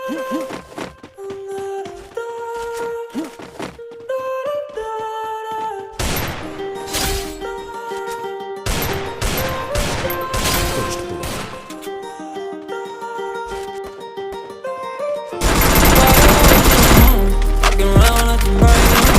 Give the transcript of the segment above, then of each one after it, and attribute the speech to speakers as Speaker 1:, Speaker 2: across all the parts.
Speaker 1: Fucking around like I'm right now.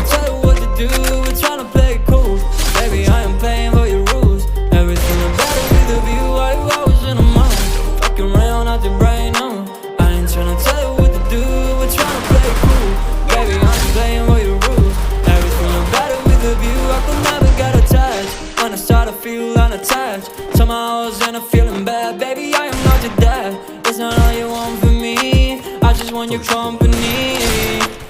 Speaker 1: Tell you what to do, we're tryna play it cool. Baby, I am playing for your rules. Everything is better with a view. Why you always in a mind? Fucking around out your brain now. I ain't tryna tell you what to do, we're tryna play it cool. Baby, I am playing for your rules. Everything is better with a view. I could never get attached. When I start to feel unattached, somehow I was in a feeling bad. Baby, I am not your dad. It's not all you want from me, I just want your company.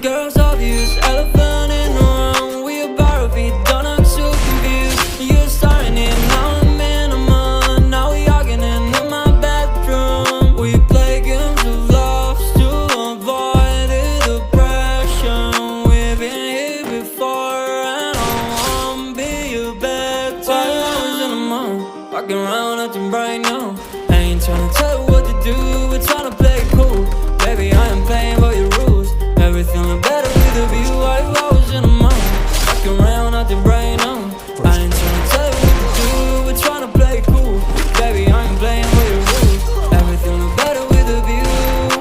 Speaker 1: Girls obvious, elephant in the room. We about to be done, I'm so confused. You're starting it, now I'm in a month. Now we arguing in my bedroom. We play games of love to avoid the depression. We've been here before and I won't be your bed. 5 hours in a month, walking around acting bright now. I ain't tryna tell you what to do, we're tryna play it cool. Baby, I am playing for your rules. Everything look better with a view. Why you always in a mind? Walking around acting bright now. I ain't tryna tell you what to do, we're tryna play it cool. Baby, I am playing for your rules. Everything look better with a view.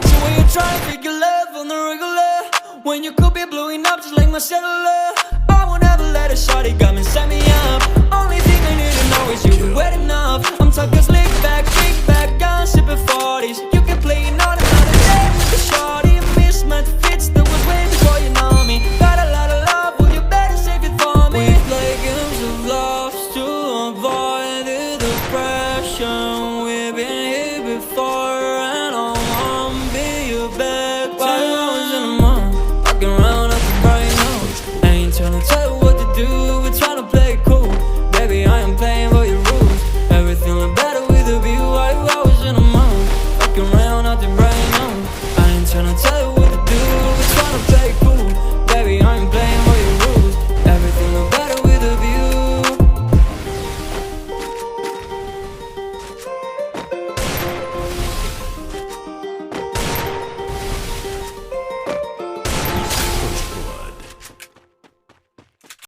Speaker 1: So when you try to figure love on the regular, when you could be blowing up just like my cellular, I won't ever let a shawty come and set me up. Only thing I need to know is you be wet enough. I'm talking slick back, kick back, I'm sipping 40s. You can play another day with the shawty. Mismatch fits that was way before you know me. Got a lot of love, well you better save it for me. We play games of love to avoid the depression. We've been here before and I won't be your bed. 5 hours in a month, walking around acting bright now. I ain't tryna tell you what to do, we're tryna play it cool. Baby, I am playing for your rules. Everything look better with a view. Why you always in a month, walking around acting bright now. I ain't tryna tell you what